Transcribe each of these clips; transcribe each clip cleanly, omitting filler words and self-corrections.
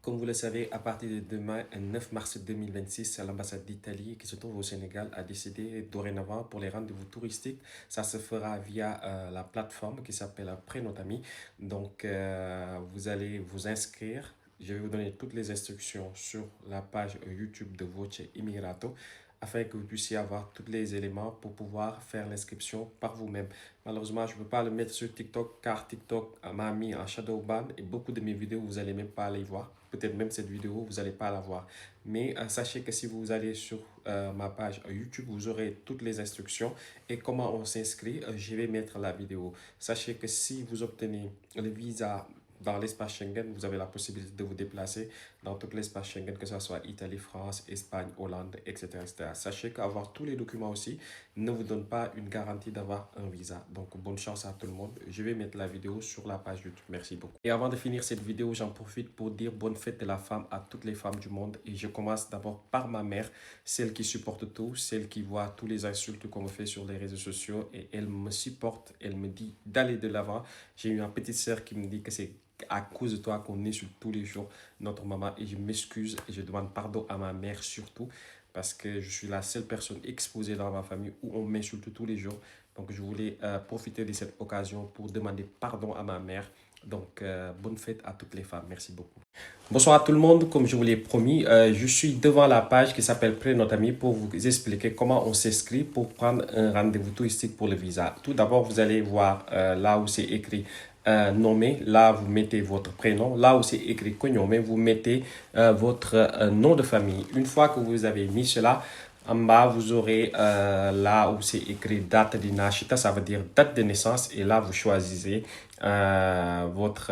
Comme vous le savez, à partir de demain, 9 mars 2026, l'ambassade d'Italie qui se trouve au Sénégal a décidé dorénavant pour les rendez-vous touristiques, ça se fera via la plateforme qui s'appelle Prenotami. Donc, vous allez vous inscrire. Je vais vous donner toutes les instructions sur la page YouTube de Voce Immigrato afin que vous puissiez avoir tous les éléments pour pouvoir faire l'inscription par vous-même. Malheureusement, je ne peux pas le mettre sur TikTok car TikTok m'a mis en shadow ban et beaucoup de mes vidéos, vous n'allez même pas les voir. Peut-être même cette vidéo, vous n'allez pas la voir. Mais sachez que si vous allez sur ma page YouTube, vous aurez toutes les instructions et comment on s'inscrit. Je vais mettre la vidéo. Sachez que si vous obtenez le visa dans l'espace Schengen, vous avez la possibilité de vous déplacer dans tout l'espace Schengen, que ce soit Italie, France, Espagne, Hollande, etc., etc. Sachez qu'avoir tous les documents aussi ne vous donne pas une garantie d'avoir un visa. Donc, bonne chance à tout le monde. Je vais mettre la vidéo sur la page YouTube. Merci beaucoup. Et avant de finir cette vidéo, j'en profite pour dire bonne fête de la femme à toutes les femmes du monde. Et je commence d'abord par ma mère, celle qui supporte tout, celle qui voit tous les insultes qu'on me fait sur les réseaux sociaux. Et elle me supporte, elle me dit d'aller de l'avant. J'ai une petite sœur qui me dit que c'est à cause de toi qu'on est sur tous les jours notre maman et je m'excuse et je demande pardon à ma mère surtout parce que je suis la seule personne exposée dans ma famille où on m'insulte tous les jours. Donc je voulais profiter de cette occasion pour demander pardon à ma mère. Donc bonne fête à toutes les femmes. Merci beaucoup. Bonsoir à tout le monde. Comme je vous l'ai promis, je suis devant la page qui s'appelle Prenotami pour vous expliquer comment on s'inscrit pour prendre un rendez-vous touristique pour le visa. Tout d'abord, vous allez voir là où c'est écrit nommé, là vous mettez votre prénom, là où c'est écrit Kognome, vous mettez votre nom de famille. Une fois que vous avez mis cela, en bas vous aurez là où c'est écrit date di nascita, ça veut dire date de naissance, et là vous choisissez votre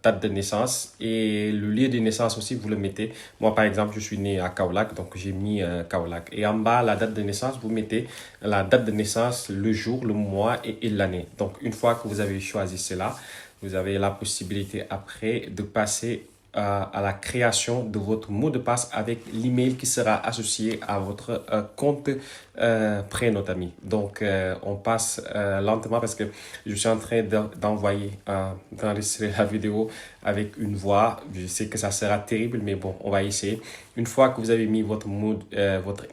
date de naissance et le lieu de naissance aussi vous le mettez. Moi par exemple je suis né à Kaolack, donc j'ai mis Kaolack, et en bas la date de naissance vous mettez la date de naissance, le jour, le mois et l'année. Donc une fois que vous avez choisi cela, vous avez la possibilité après de passer à la création de votre mot de passe avec l'email qui sera associé à votre compte Prenotami. Donc, on passe lentement parce que je suis en train d'enregistrer la vidéo avec une voix. Je sais que ça sera terrible, mais bon, on va essayer. Une fois que vous avez mis votre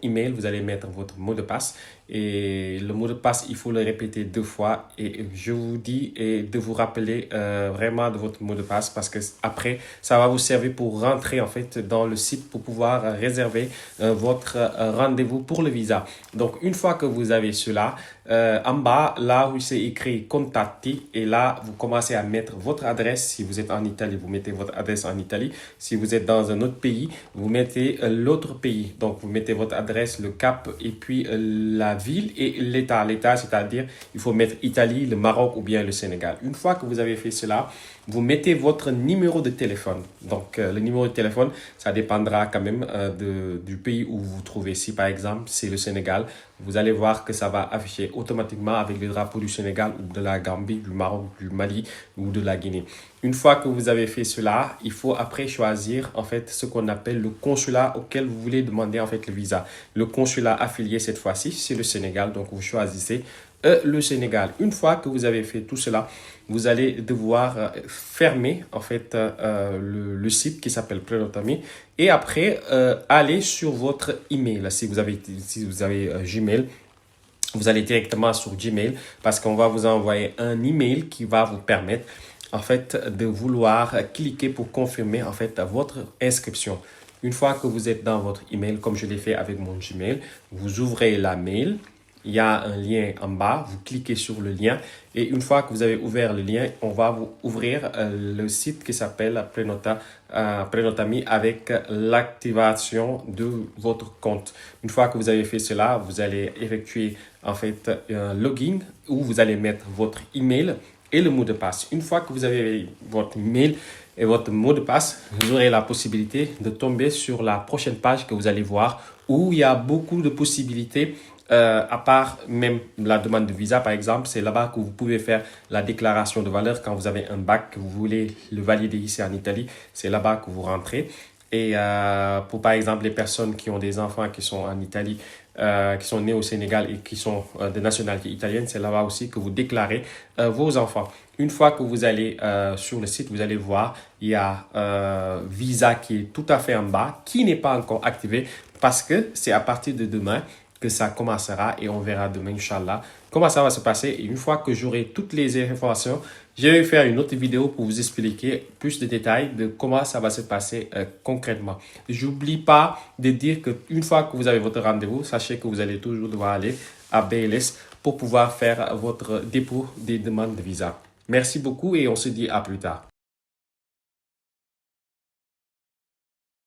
email, vous allez mettre votre mot de passe. Et le mot de passe, il faut le répéter 2 fois. Et je vous dis de vous rappeler vraiment de votre mot de passe parce que après, ça va vous servir pour rentrer en fait dans le site pour pouvoir réserver votre rendez-vous pour le visa. Donc, une fois que vous avez cela, en bas, là où c'est écrit Contatti, et là, vous commencez à mettre votre adresse. Si vous êtes en Italie, vous mettez votre adresse en Italie. Si vous êtes dans un autre pays, vous mettez l'autre pays. Donc, vous mettez votre adresse, le cap, et puis la ville et l'État. L'État, c'est-à-dire, il faut mettre Italie, le Maroc ou bien le Sénégal. Une fois que vous avez fait cela, vous mettez votre numéro de téléphone. Donc, le numéro de téléphone, ça dépendra quand même du pays où vous vous trouvez. Si, par exemple, c'est le Sénégal, vous allez voir que ça va afficher automatiquement avec le drapeau du Sénégal ou de la Gambie, du Maroc, du Mali ou de la Guinée. Une fois que vous avez fait cela, il faut après choisir en fait ce qu'on appelle le consulat auquel vous voulez demander en fait le visa. Le consulat affilié cette fois-ci, c'est le Sénégal. Donc, vous choisissez le Sénégal. Une fois que vous avez fait tout cela, vous allez devoir fermer en fait le site qui s'appelle Prenotami et après aller sur votre email. Si vous avez Gmail, vous allez directement sur Gmail parce qu'on va vous envoyer un email qui va vous permettre en fait de vouloir cliquer pour confirmer en fait votre inscription. Une fois que vous êtes dans votre email, comme je l'ai fait avec mon Gmail, vous ouvrez la mail. Il y a un lien en bas, vous cliquez sur le lien et une fois que vous avez ouvert le lien, on va vous ouvrir le site qui s'appelle Prenotami avec l'activation de votre compte. Une fois que vous avez fait cela, vous allez effectuer en fait un login où vous allez mettre votre email et le mot de passe. Une fois que vous avez votre email et votre mot de passe, vous aurez la possibilité de tomber sur la prochaine page que vous allez voir où il y a beaucoup de possibilités. À part même la demande de visa, par exemple, c'est là-bas que vous pouvez faire la déclaration de valeur quand vous avez un bac, que vous voulez le valider ici en Italie. C'est là-bas que vous rentrez. Et pour par exemple les personnes qui ont des enfants qui sont en Italie, qui sont nés au Sénégal et qui sont de nationalité italienne, c'est là-bas aussi que vous déclarez vos enfants. Une fois que vous allez sur le site, vous allez voir, il y a Visa qui est tout à fait en bas, qui n'est pas encore activé parce que c'est à partir de demain que ça commencera et on verra demain, Inch'Allah, comment ça va se passer. Et une fois que j'aurai toutes les informations, je vais faire une autre vidéo pour vous expliquer plus de détails de comment ça va se passer concrètement. J'oublie pas de dire qu'une fois que vous avez votre rendez-vous, sachez que vous allez toujours devoir aller à BLS pour pouvoir faire votre dépôt des demandes de visa. Merci beaucoup et on se dit à plus tard.